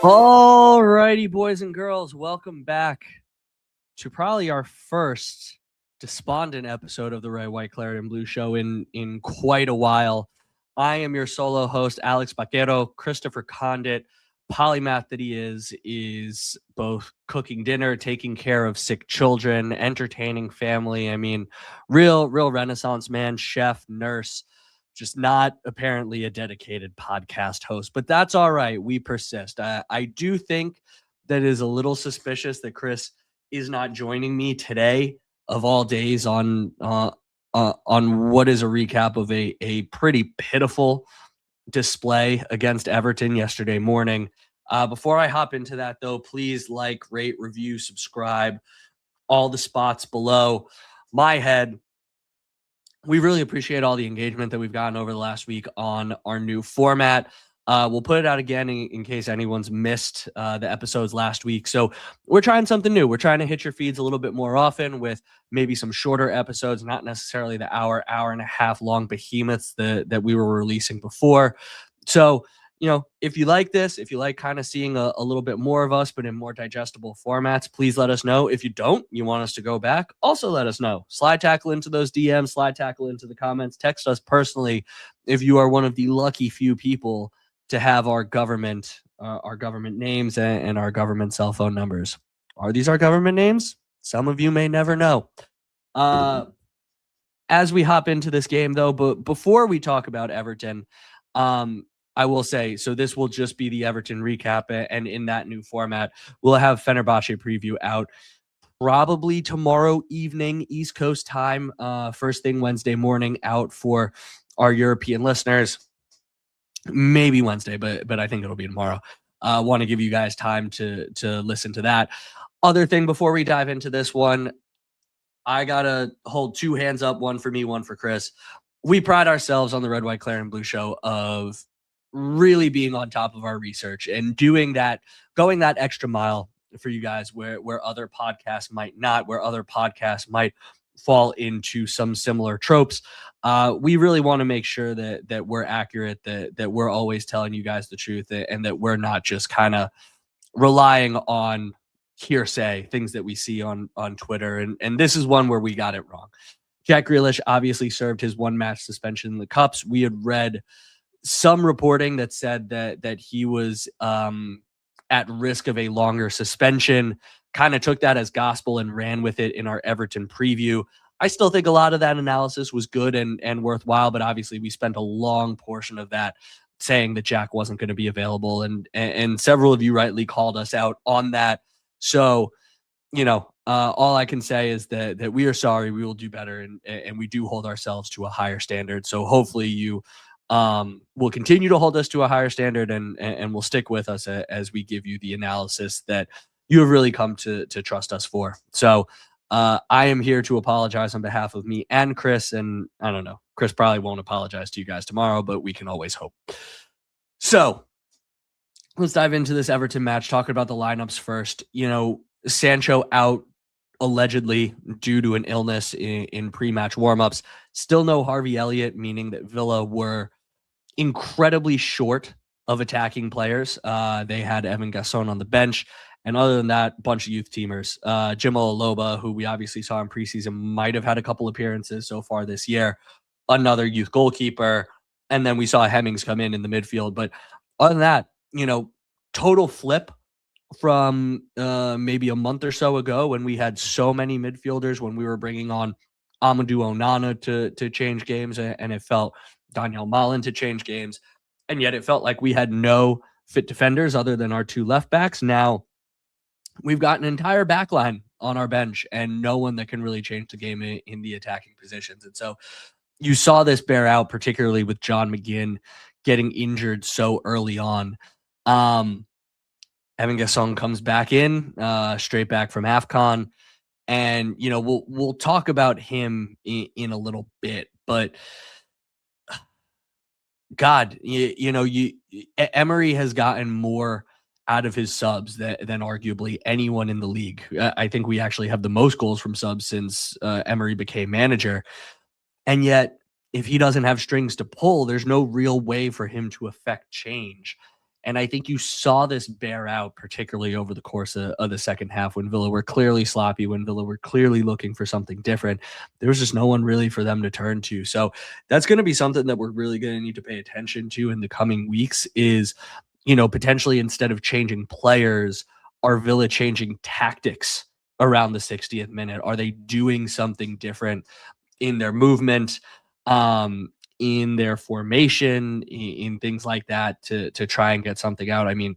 All righty, boys and girls, welcome back to probably our first despondent episode of the Red, White, Claret, and Blue show in quite a while. I am your solo host, Alex Baquero. Christopher Condit, polymath that he is both cooking dinner, taking care of sick children, entertaining family. I mean, real Renaissance man, chef, nurse, just not apparently a dedicated podcast host, but that's all right. We persist. I do think that is a little suspicious that Chris is not joining me today of all days on what is a recap of a pretty pitiful display against Everton yesterday morning. Before I hop into that, though, please like, rate, review, subscribe, all the spots below. My head, we really appreciate all the engagement that we've gotten over the last week on our new format. We'll put it out again in case anyone's missed the episodes last week. So we're trying something new. We're trying to hit your feeds a little bit more often with maybe some shorter episodes, not necessarily the hour and a half long behemoths that we were releasing before. So, if you like this, if you like kind of seeing a little bit more of us, but in more digestible formats, please let us know. If you don't, you want us to go back, also let us know. Slide tackle into those DMs, slide tackle into the comments, text us personally if you are one of the lucky few people to have our government names and our government cell phone numbers. Are these our government names? Some of you may never know. As we hop into this game, though, but before we talk about Everton, I will say, so this will just be the Everton recap, and in that new format, we'll have Fenerbahce preview out probably tomorrow evening, East Coast time, first thing Wednesday morning out for our European listeners. Maybe Wednesday, but I think it'll be tomorrow. Want to give you guys time to listen to that. Other thing before we dive into this one, I gotta hold two hands up, one for me, one for Chris. We pride ourselves on the Red, White, Claret, and Blue show of really being on top of our research and doing that, going that extra mile for you guys where other podcasts might not, where other podcasts might fall into some similar tropes. We really want to make sure that we're accurate, that we're always telling you guys the truth, and that we're not just kind of relying on hearsay, things that we see on Twitter. And this is one where we got it wrong. Jack Grealish obviously served his one match suspension in the Cups. We had read some reporting that said that he was at risk of a longer suspension, kind of took that as gospel and ran with it in our Everton preview. I still think a lot of that analysis was good and worthwhile, but obviously we spent a long portion of that saying that Jack wasn't going to be available, and several of you rightly called us out on that. So, all I can say is that we are sorry. We will do better, and we do hold ourselves to a higher standard. So hopefully you will continue to hold us to a higher standard and will stick with us as we give you the analysis that you have really come to trust us for. So I am here to apologize on behalf of me and Chris, and I don't know, Chris probably won't apologize to you guys tomorrow, but we can always hope. So let's dive into this Everton match, talking about the lineups first. Sancho out allegedly due to an illness in pre-match warmups. Still no Harvey Elliott, meaning that Villa were incredibly short of attacking players. They had Evan Gasson on the bench. And other than that, a bunch of youth teamers. Jimo Aloba, who we obviously saw in preseason, might have had a couple appearances so far this year. Another youth goalkeeper. And then we saw Hemmings come in the midfield. But other than that, total flip from maybe a month or so ago when we had so many midfielders, when we were bringing on Amadou Onana to change games, and it felt Daniel Malin to change games. And yet it felt like we had no fit defenders other than our two left backs. Now we've got an entire back line on our bench and no one that can really change the game in the attacking positions. And so you saw this bear out, particularly with John McGinn getting injured so early on. Evan Gasson comes back in, straight back from AFCON. And, we'll talk about him in a little bit, but God, Emery has gotten more out of his subs than arguably anyone in the league. I think we actually have the most goals from subs since Emery became manager. And yet, if he doesn't have strings to pull, there's no real way for him to affect change. And I think you saw this bear out, particularly over the course of the second half when Villa were clearly sloppy, when Villa were clearly looking for something different. There was just no one really for them to turn to. So that's going to be something that we're really going to need to pay attention to in the coming weeks is, potentially instead of changing players, are Villa changing tactics around the 60th minute? Are they doing something different in their movement, in their formation, in things like that to try and get something out? I mean,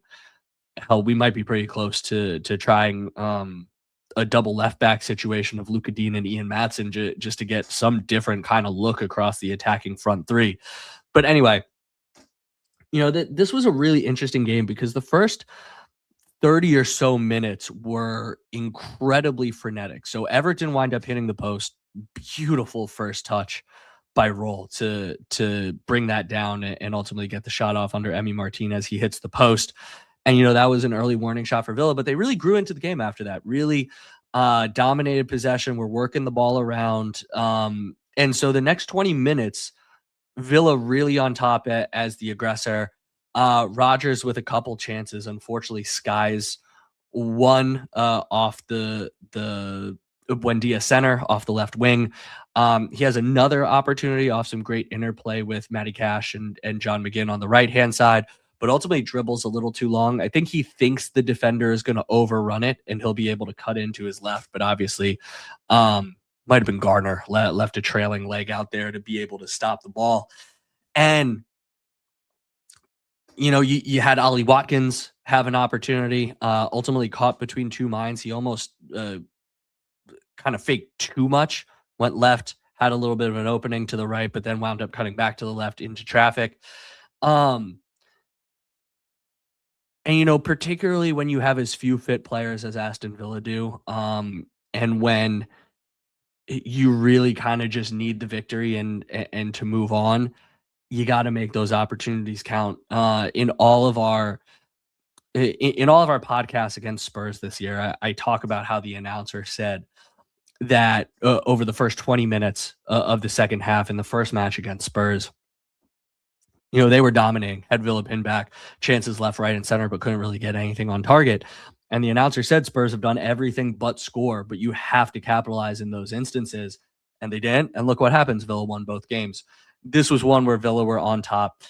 hell, we might be pretty close to trying a double left back situation of Luka Dean and Ian Matson just to get some different kind of look across the attacking front three. But anyway, this was a really interesting game because the first 30 or so minutes were incredibly frenetic. So Everton wind up hitting the post. Beautiful first touch by Roll to bring that down and ultimately get the shot off under Emi Martinez. He hits the post. And, that was an early warning shot for Villa, but they really grew into the game after that. Really dominated possession. We're working the ball around. And so the next 20 minutes, Villa really on top as the aggressor. Rodgers with a couple chances. Unfortunately, skies one off the Buendia center off the left wing. He has another opportunity off some great interplay with Matty Cash and John McGinn on the right hand side, but ultimately dribbles a little too long. I think he thinks the defender is going to overrun it and he'll be able to cut into his left, but obviously might have been Gardner left a trailing leg out there to be able to stop the ball. And you had Ollie Watkins have an opportunity, ultimately caught between two minds. He almost kind of faked too much, went left, had a little bit of an opening to the right, but then wound up cutting back to the left into traffic. And, particularly when you have as few fit players as Aston Villa do, and when you really kind of just need the victory and to move on, you got to make those opportunities count. In all of our podcasts against Spurs this year, I talk about how the announcer said that over the first 20 minutes of the second half in the first match against Spurs, they were dominating, had Villa pinned back, chances left, right, and center, but couldn't really get anything on target. And the announcer said Spurs have done everything but score, but you have to capitalize in those instances. And they didn't. And look what happens. Villa won both games. This was one where Villa were on top,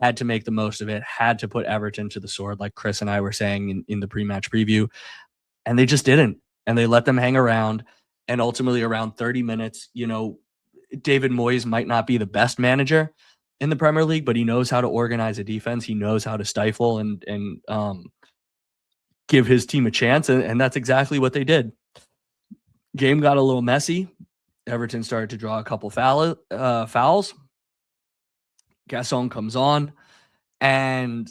had to make the most of it, had to put Everton to the sword, like Chris and I were saying in the pre-match preview. And they just didn't. And they let them hang around. And ultimately, around 30 minutes, David Moyes might not be the best manager in the Premier League, but he knows how to organize a defense. He knows how to stifle and give his team a chance. And that's exactly what they did. Game got a little messy. Everton started to draw a couple fouls. Gasson comes on and,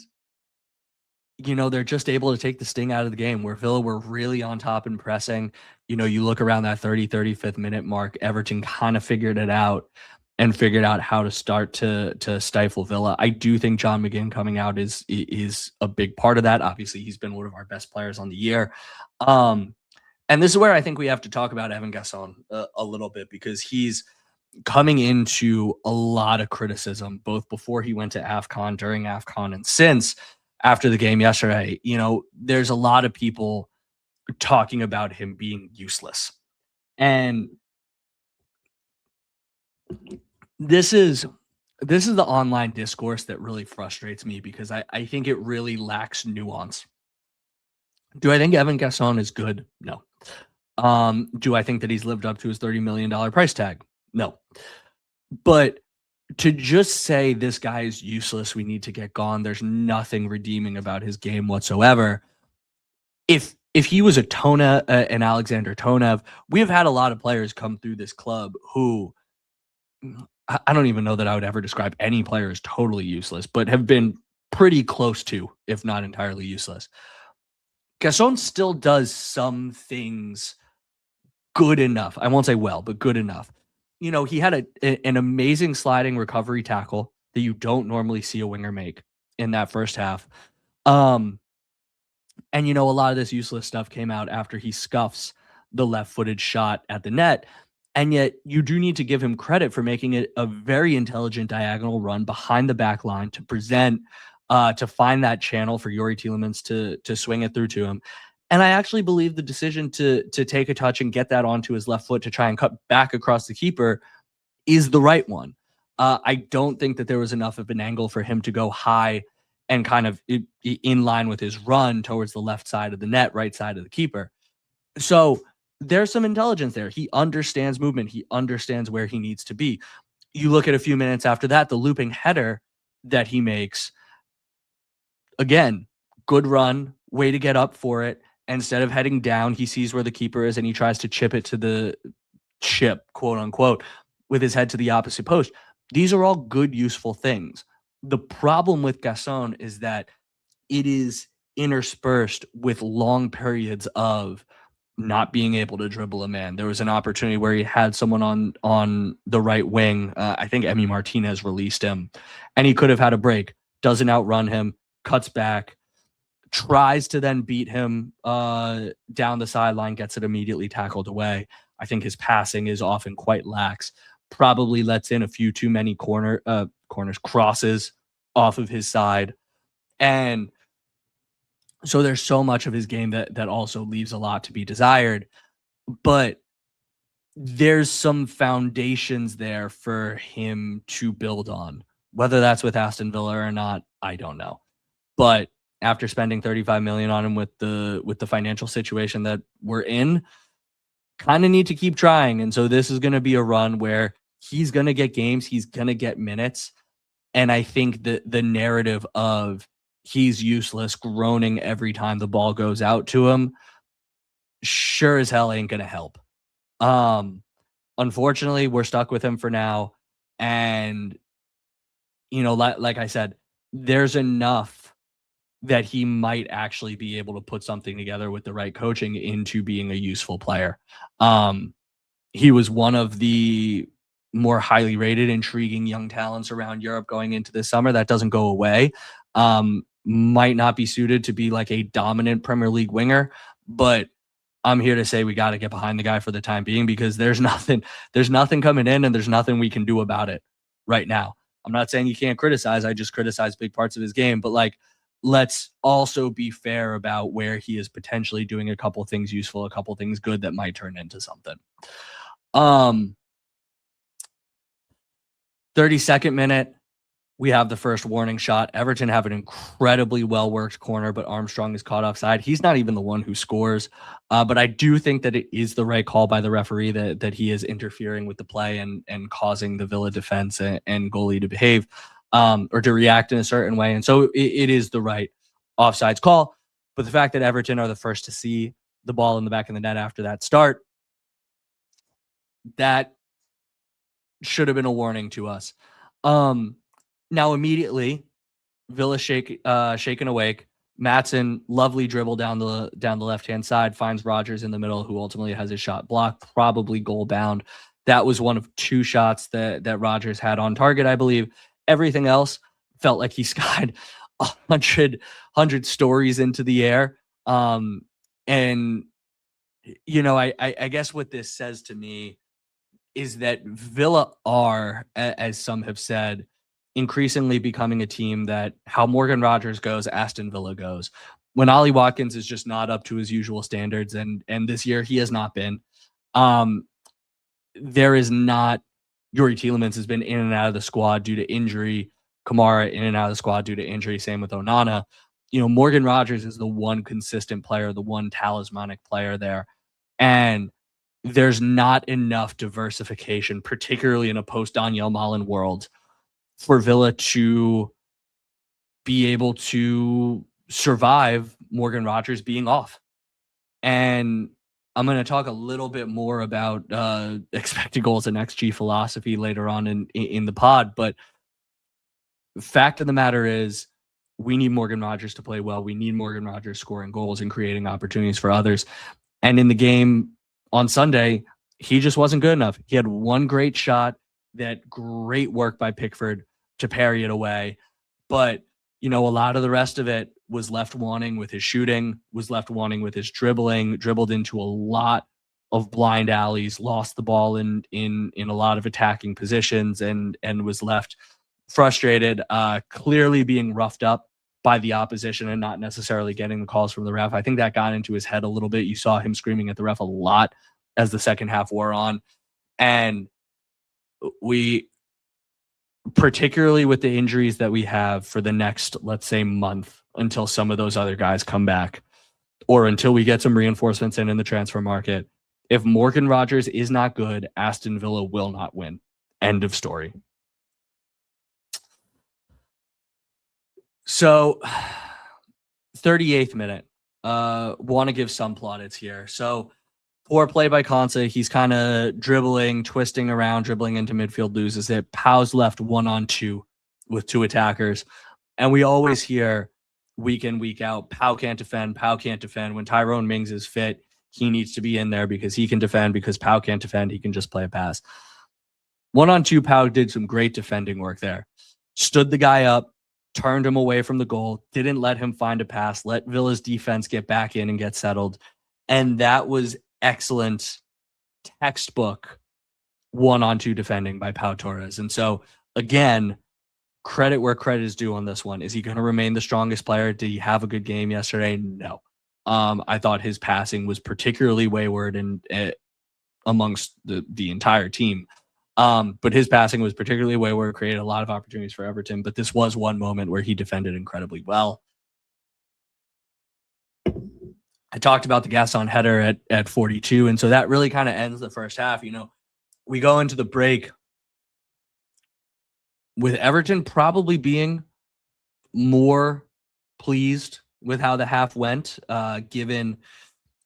they're just able to take the sting out of the game where Villa were really on top and pressing. You look around that 35th minute mark, Everton kind of figured it out and figured out how to start to stifle Villa. I do think John McGinn coming out is a big part of that. Obviously, he's been one of our best players on the year. And this is where I think we have to talk about Evan Gasson a little bit because he's coming into a lot of criticism, both before he went to AFCON, during AFCON, and since after the game yesterday. There's a lot of people talking about him being useless. And this is the online discourse that really frustrates me because I think it really lacks nuance. Do I think Evan Gasson is good? No. Do I think that he's lived up to his $30 million price tag? No. But to just say this guy is useless, we need to get gone, there's nothing redeeming about his game whatsoever. If he was an Alexander Tonev, we have had a lot of players come through this club who I don't even know that I would ever describe any player as totally useless, but have been pretty close to, if not entirely useless. Gasson still does some things good enough. I won't say well, but good enough. He had an amazing sliding recovery tackle that you don't normally see a winger make in that first half. And a lot of this useless stuff came out after he scuffs the left-footed shot at the net. And yet you do need to give him credit for making it a very intelligent diagonal run behind the back line to present to find that channel for Yuri Tielemans to swing it through to him. And I actually believe the decision to take a touch and get that onto his left foot to try and cut back across the keeper is the right one. I don't think that there was enough of an angle for him to go high and kind of in line with his run towards the left side of the net, right side of the keeper. So there's some intelligence there. He understands movement. He understands where he needs to be. You look at a few minutes after that, the looping header that he makes, again, good run, way to get up for it. Instead of heading down, he sees where the keeper is and he tries to chip it to the chip, quote unquote, with his head to the opposite post. These are all good, useful things. The problem with Gasson is that it is interspersed with long periods of not being able to dribble a man. There was an opportunity where he had someone on the right wing. I think Emi Martinez released him, and he could have had a break. Doesn't outrun him, cuts back, tries to then beat him down the sideline, gets it immediately tackled away. I think his passing is often quite lax. Probably lets in a few too many crosses off of his side. And so there's so much of his game that also leaves a lot to be desired. But there's some foundations there for him to build on. Whether that's with Aston Villa or not, I don't know. But after spending 35 million on him with the financial situation that we're in, kind of need to keep trying. And so this is going to be a run where he's going to get games, he's going to get minutes. And I think that the narrative of he's useless, groaning every time the ball goes out to him, sure as hell ain't going to help. Unfortunately, we're stuck with him for now. And, like I said, there's enough that he might actually be able to put something together with the right coaching into being a useful player. He was one of the more highly rated, intriguing young talents around Europe going into this summer. That doesn't go away. Might not be suited to be like a dominant Premier League winger, but I'm here to say we got to get behind the guy for the time being because there's nothing coming in and there's nothing we can do about it right now. I'm not saying you can't criticize. I just criticize big parts of his game, but let's also be fair about where he is potentially doing a couple things useful, a couple things good that might turn into something. 32nd minute, we have the first warning shot. Everton have an incredibly well-worked corner, but Armstrong is caught offside. He's not even the one who scores, but I do think that it is the right call by the referee that he is interfering with the play and causing the Villa defense and goalie to behave or to react in a certain way. And so it is the right offsides call. But the fact that Everton are the first to see the ball in the back of the net after that start, that should have been a warning to us. Now immediately, Villa shaken awake. Matson, lovely dribble down the left-hand side, finds Rodgers in the middle, who ultimately has his shot blocked, probably goal bound. That was one of two shots that Rodgers had on target, I believe. Everything else felt like he skied 100 stories into the air. And I guess what this says to me is that Villa are, as some have said, increasingly becoming a team that how Morgan Rodgers goes, Aston Villa goes. When Ollie Watkins is just not up to his usual standards, and this year he has not been, there is not. Yuri Tielemans has been in and out of the squad due to injury. Kamara in and out of the squad due to injury. Same with Onana. Morgan Rodgers is the one consistent player, the one talismanic player there. And there's not enough diversification, particularly in a post-Daniel Malin world, for Villa to be able to survive Morgan Rodgers being off. And I'm going to talk a little bit more about expected goals and XG philosophy later on in the pod. But the fact of the matter is we need Morgan Rodgers to play well. We need Morgan Rodgers scoring goals and creating opportunities for others. And in the game on Sunday, he just wasn't good enough. He had one great shot, that great work by Pickford to parry it away. But, a lot of the rest of it was left wanting with his shooting, was left wanting with his dribbling, dribbled into a lot of blind alleys, lost the ball in a lot of attacking positions and was left frustrated, clearly being roughed up by the opposition and not necessarily getting the calls from the ref. I think that got into his head a little bit. You saw him screaming at the ref a lot as the second half wore on. And we, particularly with the injuries that we have for the next, let's say, month until some of those other guys come back or until we get some reinforcements in the transfer market, if Morgan Rogers is not good, Aston Villa will not win. End of story. So 38th minute. Want to give some plaudits here. So poor play by Konsa. He's kind of dribbling, twisting around, dribbling into midfield, loses it. Pau's left 1-on-2 with 2 attackers. And we always hear week in, week out, Pau can't defend, Pau can't defend. When Tyrone Mings is fit, he needs to be in there because he can defend, because Pau can't defend, he can just play a pass. 1-on-2, Pau did some great defending work there. Stood the guy up, turned him away from the goal, didn't let him find a pass, let Villa's defense get back in and get settled. And that was excellent textbook 1-on-2 defending by Pau Torres. And so, again, credit where credit is due on this one. Is he going to remain the strongest player? Did he have a good game yesterday? No. I thought his passing was particularly wayward and amongst the entire team. But his passing was particularly wayward, created a lot of opportunities for Everton. But this was one moment where he defended incredibly well. I talked about the Gaston header at 42. And so that really kind of ends the first half. You know, we go into the break with Everton probably being more pleased with how the half went, given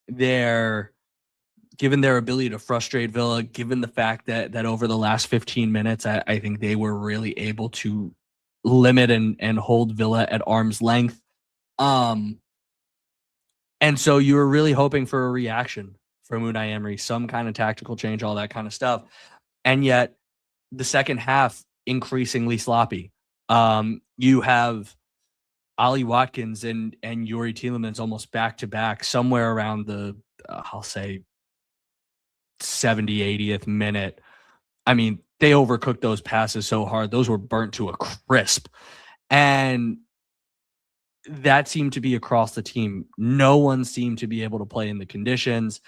their ability to frustrate Villa, given the fact that over the last 15 minutes, I think they were really able to limit and hold Villa at arm's length. And so you were really hoping for a reaction from Unai Emery, some kind of tactical change, all that kind of stuff. And yet the second half, increasingly sloppy. You have Ollie Watkins and Yuri Tielemans almost back to back, somewhere around the, I'll say, 70, 80th minute. I mean, they overcooked those passes so hard. Those were burnt to a crisp. And that seemed to be across the team. No one seemed to be able to play in the conditions.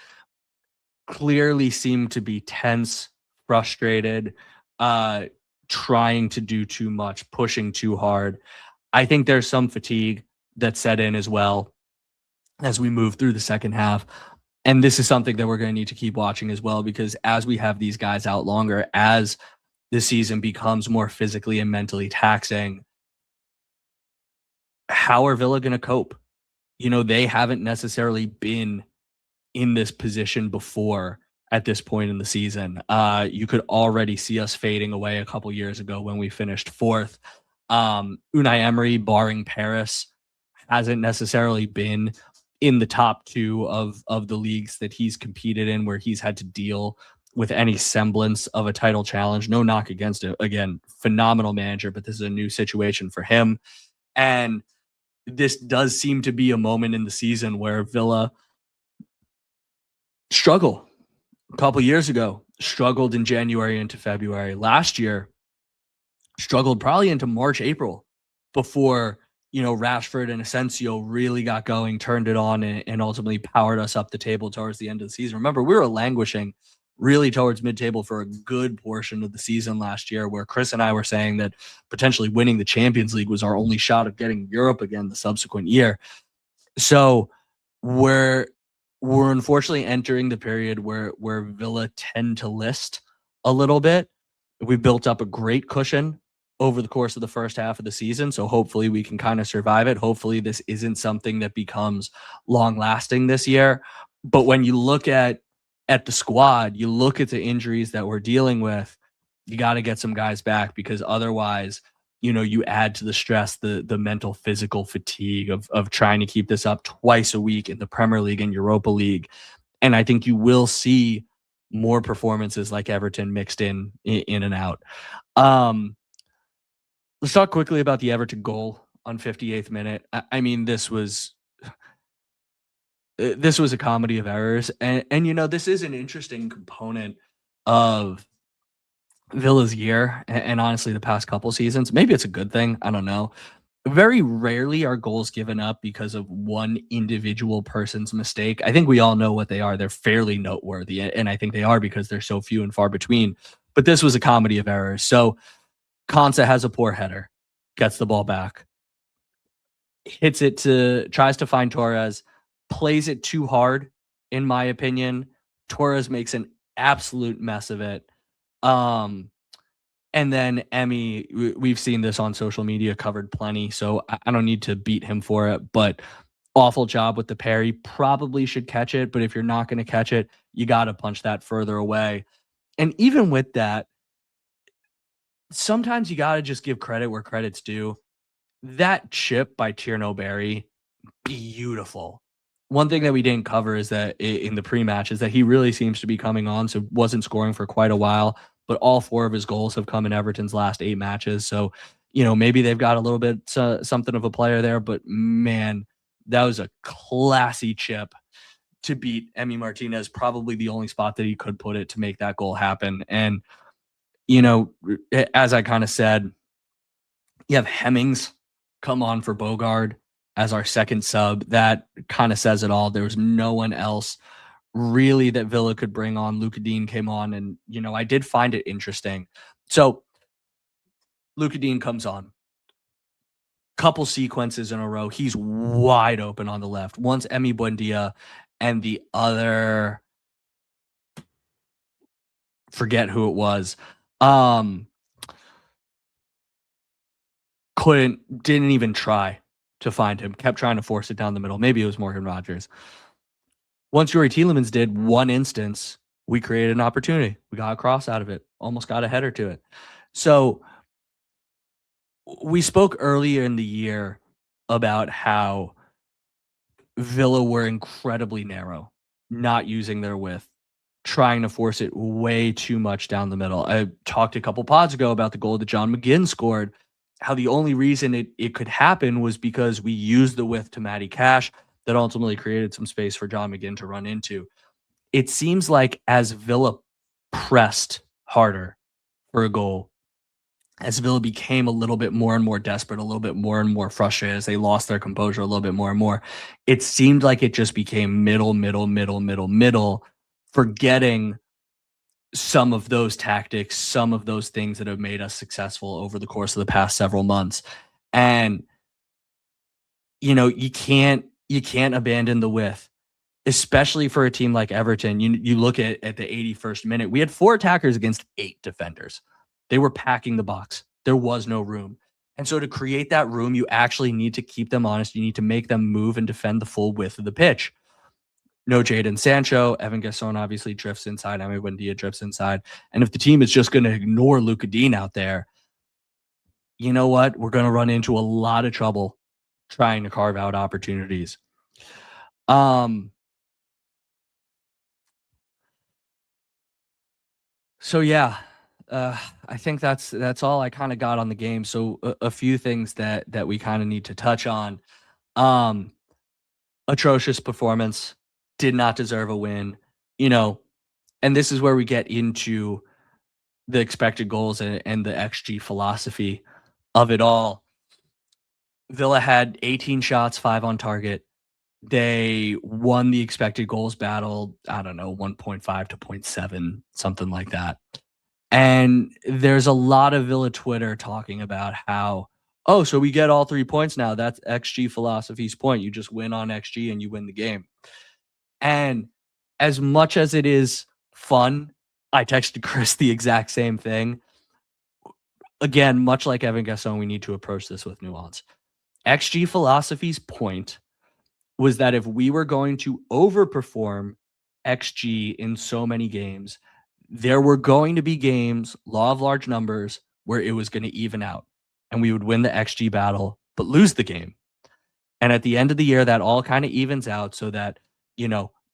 Clearly seemed to be tense, frustrated, trying to do too much, pushing too hard. I think there's some fatigue that set in as well as we move through the second half. And this is something that we're going to need to keep watching as well, because as we have these guys out longer, as the season becomes more physically and mentally taxing, how are Villa going to cope? You know, they haven't necessarily been in this position before at this point in the season. You could already see us fading away a couple years ago when we finished 4th. Unai Emery, barring Paris, hasn't necessarily been in the top 2 of the leagues that he's competed in where he's had to deal with any semblance of a title challenge. No knock against it. Again, phenomenal manager, but this is a new situation for him. And this does seem to be a moment in the season where Villa struggle. A couple years ago, struggled in January into February. Last year, struggled probably into March, April before, you know, Rashford and Asensio really got going, turned it on, and ultimately powered us up the table towards the end of the season. Remember, we were languishing really towards mid-table for a good portion of the season last year, where Chris and I were saying that potentially winning the Champions League was our only shot of getting Europe again the subsequent year. So we're unfortunately entering the period where Villa tend to list a little bit. We built up a great cushion over the course of the first half of the season, so hopefully we can kind of survive it. Hopefully this isn't something that becomes long-lasting this year. But when you look at the squad, you look at the injuries that we're dealing with, you got to get some guys back, because otherwise, you know, you add to the stress, the mental, physical fatigue of trying to keep this up twice a week in the Premier League and Europa League. And I think you will see more performances like Everton mixed in and out. Let's talk quickly about the Everton goal on 58th minute. I mean, this was a comedy of errors. And you know, this is an interesting component of Villa's year, and honestly the past couple seasons. Maybe it's a good thing, I don't know. very rarely are goals given up because of one individual person's mistake. I think we all know what they are. They're fairly noteworthy, and I think they are because they're so few and far between. But this was a comedy of errors. So Konsa has a poor header, gets the ball back, hits it to tries to find Torres, plays it too hard, in my opinion. Torres makes an absolute mess of it. Um, and then Emmy, we've seen this on social media covered plenty, so I don't need to beat him for it, but awful job with the parry. Probably should catch it, but if you're not going to catch it, you got to punch that further away. And even with that, sometimes you got to just give credit where credit's due. That chip by Tierno Berry, beautiful. One thing that we didn't cover is that in the pre-match is that he really seems to be coming on. So wasn't scoring for quite a while, but all 4 of his goals have come in Everton's last 8 matches. So, maybe they've got a little bit something of a player there, but man, that was a classy chip to beat Emi Martinez. Probably the only spot that he could put it to make that goal happen. And, as I kind of said, you have Hemmings come on for Bogard as our second sub. That kind of says it all. There was no one else really that Villa could bring on. Luka Dean came on, and I did find it interesting. So Luka Dean comes on. Couple sequences in a row. He's wide open on the left. One's Emi Buendia, and the other, forget who it was. Didn't even try to find him. Kept trying to force it down the middle. Maybe it was Morgan Rogers. Once Yuri Tielemans did one instance, we created an opportunity. We got a cross out of it. Almost got a header to it. So we spoke earlier in the year about how Villa were incredibly narrow, not using their width, trying to force it way too much down the middle. I talked a couple pods ago about the goal that John McGinn scored, how the only reason it could happen was because we used the width to Matty Cash that ultimately created some space for John McGinn to run into. It seems like as Villa pressed harder for a goal, as Villa became a little bit more and more desperate, a little bit more and more frustrated, as they lost their composure a little bit more and more, it seemed like it just became middle, forgetting some of those tactics, some of those things that have made us successful over the course of the past several months. And, you can't abandon the width, especially for a team like Everton. You look at the 81st minute, we had 4 attackers against 8 defenders. They were packing the box. There was no room. And so to create that room, you actually need to keep them honest. You need to make them move and defend the full width of the pitch. No Jadon Sancho. Evan Gasson obviously drifts inside. Emi Buendia drifts inside. And if the team is just going to ignore Luka Dean out there, you know what? We're going to run into a lot of trouble trying to carve out opportunities. So yeah, I think that's all I kind of got on the game. So a few things that we kind of need to touch on. Atrocious performance, did not deserve a win. And this is where we get into the expected goals and the XG philosophy of it all. Villa had 18 shots, 5 on target. They won the expected goals battle, I don't know, 1.5 to 0.7, something like that. And there's a lot of Villa Twitter talking about how, oh, so we get all 3 points now. That's XG philosophy's point. You just win on XG and you win the game. And as much as it is fun, I texted Chris the exact same thing. Again, much like Evan Gasson, we need to approach this with nuance. XG philosophy's point was that if we were going to overperform XG in so many games, there were going to be games, law of large numbers, where it was going to even out and we would win the XG battle, but lose the game. And at the end of the year, that all kind of evens out so that,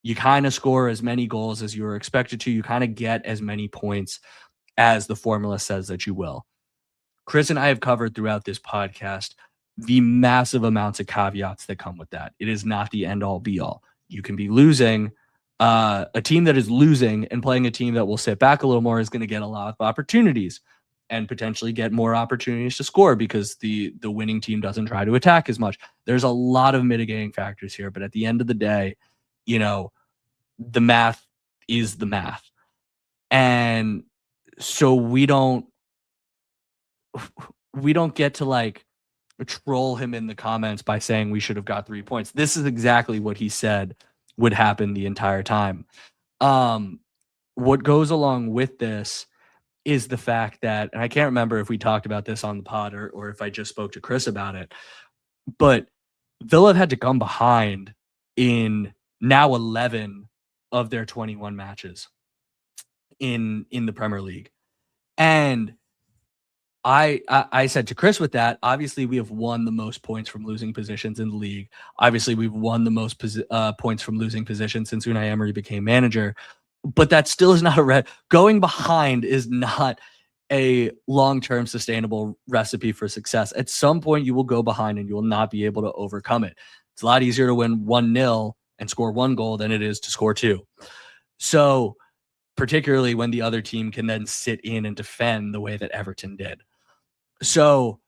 you kind of score as many goals as you were expected to. You kind of get as many points as the formula says that you will. Chris and I have covered throughout this podcast the massive amounts of caveats that come with that. It is not the end all be all. You can be losing. A team that is losing and playing a team that will sit back a little more is going to get a lot of opportunities. and potentially get more opportunities to score because the winning team doesn't try to attack as much. There's a lot of mitigating factors here, but at the end of the day, you know, the math is the math. And so we don't get to like troll him in the comments by saying we should have got 3 points. This is exactly what he said would happen the entire time. Um, what goes along with this is the fact that, and I can't remember if we talked about this on the pod or if I just spoke to Chris about it, but Villa have had to come behind in now 11 of their 21 matches in the Premier League. And I said to Chris with that, obviously we have won the most points from losing positions in the league. Obviously we've won the most points from losing positions since Unai Emery became manager. But that still is not a going behind is not a long-term sustainable recipe for success. At some point you will go behind and you will not be able to overcome it. It's a lot easier to win 1-0 and score 1 goal than it is to score 2. So particularly when the other team can then sit in and defend the way that Everton did. So,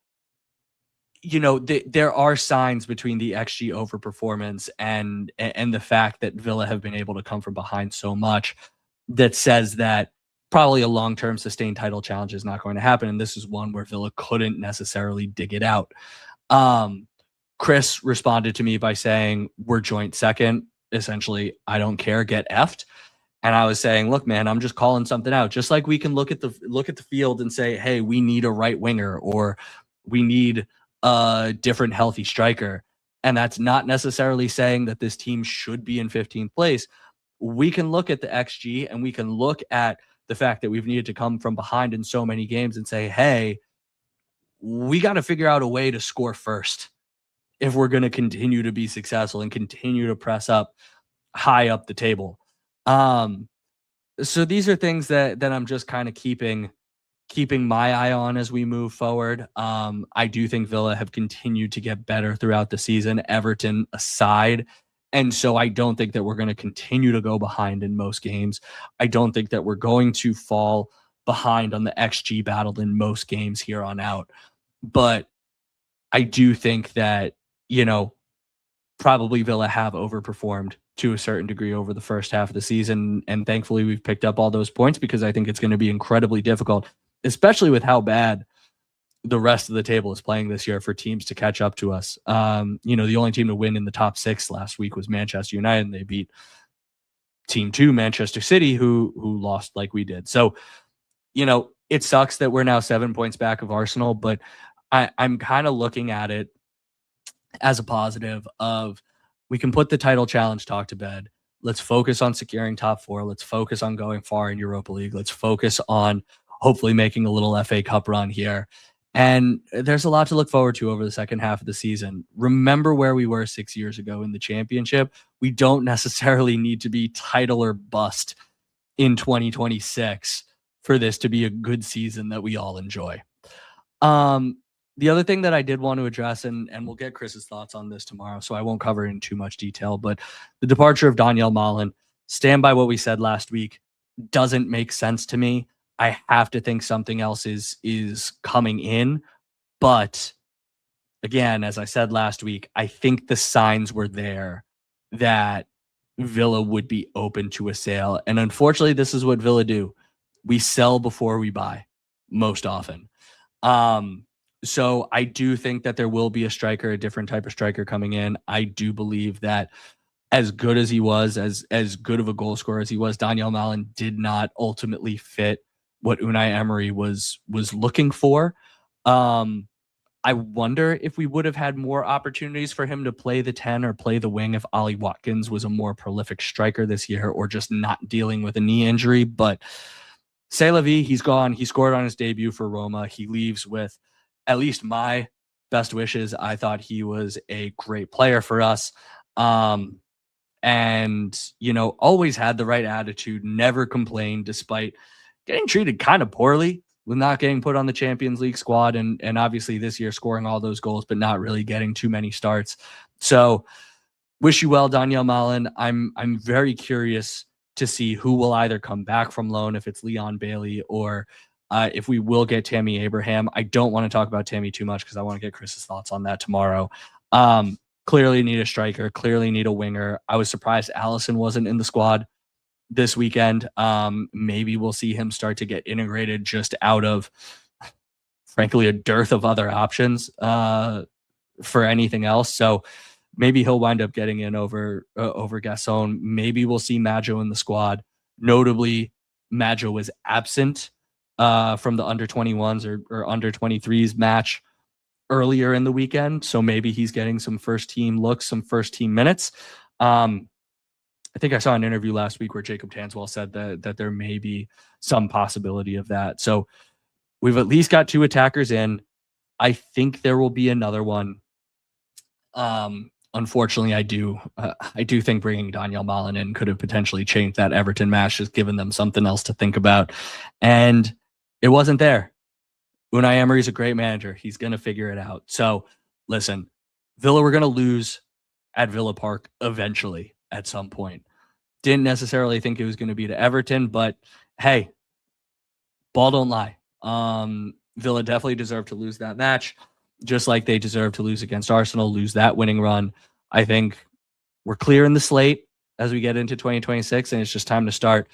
there are signs between the XG overperformance and the fact that Villa have been able to come from behind so much that says that probably a long-term sustained title challenge is not going to happen. And this is one where Villa couldn't necessarily dig it out. Chris responded to me by saying, we're joint second. Essentially, I don't care, get effed. And I was saying, look, man, I'm just calling something out. Just like we can look at the field and say, hey, we need a right winger or we need a different healthy striker. And that's not necessarily saying that this team should be in 15th place. We can look at the XG and we can look at the fact that we've needed to come from behind in so many games and say, hey, we got to figure out a way to score first if we're going to continue to be successful and continue to press up high up the table. So these are things that I'm just kind of keeping my eye on as we move forward. I do think Villa have continued to get better throughout the season, Everton aside. And so I don't think that we're going to continue to go behind in most games. I don't think that we're going to fall behind on the XG battle in most games here on out. But I do think that, probably Villa have overperformed to a certain degree over the first half of the season. And thankfully we've picked up all those points because I think it's going to be incredibly difficult, especially with how bad the rest of the table is playing this year for teams to catch up to us. The only team to win in the top 6 last week was Manchester United, and they beat team 2, Manchester City, who lost like we did. So, it sucks that we're now 7 points back of Arsenal, but I'm kind of looking at it as a positive of we can put the title challenge talk to bed. Let's focus on securing top 4. Let's focus on going far in Europa League. Let's focus on hopefully making a little FA Cup run here. And there's a lot to look forward to over the second half of the season. Remember where we were 6 years ago in the championship. We don't necessarily need to be title or bust in 2026 for this to be a good season that we all enjoy. The other thing that I did want to address, and we'll get Chris's thoughts on this tomorrow, so I won't cover it in too much detail, but the departure of Daniel Malen, stand by what we said last week, doesn't make sense to me. I have to think something else is coming in. But again, as I said last week, I think the signs were there that Villa would be open to a sale. And unfortunately, this is what Villa do. We sell before we buy most often. So I do think that there will be a striker, a different type of striker coming in. I do believe that as good as he was, as good of a goal scorer as he was, Daniel Malen did not ultimately fit what Unai Emery was looking for. I wonder if we would have had more opportunities for him to play the 10 or play the wing if Ollie Watkins was a more prolific striker this year or just not dealing with a knee injury. But c'est la vie, he's gone. He scored on his debut for Roma. He leaves with at least my best wishes. I thought he was a great player for us. And, always had the right attitude, never complained despite getting treated kind of poorly with not getting put on the Champions League squad. And obviously this year scoring all those goals, but not really getting too many starts. So wish you well, Daniel Malen. I'm very curious to see who will either come back from loan, if it's Leon Bailey or if we will get Tammy Abraham. I don't want to talk about Tammy too much because I want to get Chris's thoughts on that tomorrow. Clearly need a striker, clearly need a winger. I was surprised Allison wasn't in the squad this weekend. Maybe we'll see him start to get integrated just out of, frankly, a dearth of other options for anything else. So maybe he'll wind up getting in over Gasson. Maybe we'll see Maggio in the squad. Notably, Maggio was absent from the under 21s or under 23s match earlier in the weekend. So maybe he's getting some first team looks, some first team minutes. I think I saw an interview last week where Jacob Tanswell said that there may be some possibility of that. So we've at least got 2 attackers in. I think there will be another one. Unfortunately, I do think bringing Daniel Malen in could have potentially changed that Everton match, just given them something else to think about. And it wasn't there. Unai Emery's a great manager. He's going to figure it out. So listen, Villa were going to lose at Villa Park eventually at some point. Didn't necessarily think it was going to be to Everton, but hey, ball don't lie. Villa definitely deserved to lose that match, just like they deserved to lose against Arsenal, lose that winning run. I think we're clear in the slate as we get into 2026, and it's just time to start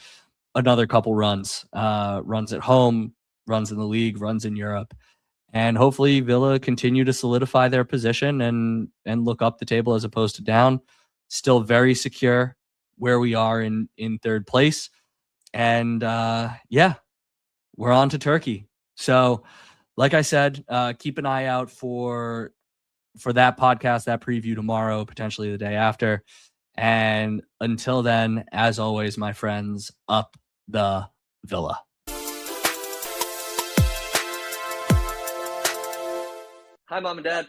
another couple runs. Runs at home, runs in the league, runs in Europe. And hopefully Villa continue to solidify their position and look up the table as opposed to down. Still very secure where we are in third place. And yeah, we're on to Turkey. So like I said, keep an eye out for that podcast, that preview tomorrow, potentially the day after. And until then, as always, my friends, up the Villa. Hi, Mom and Dad.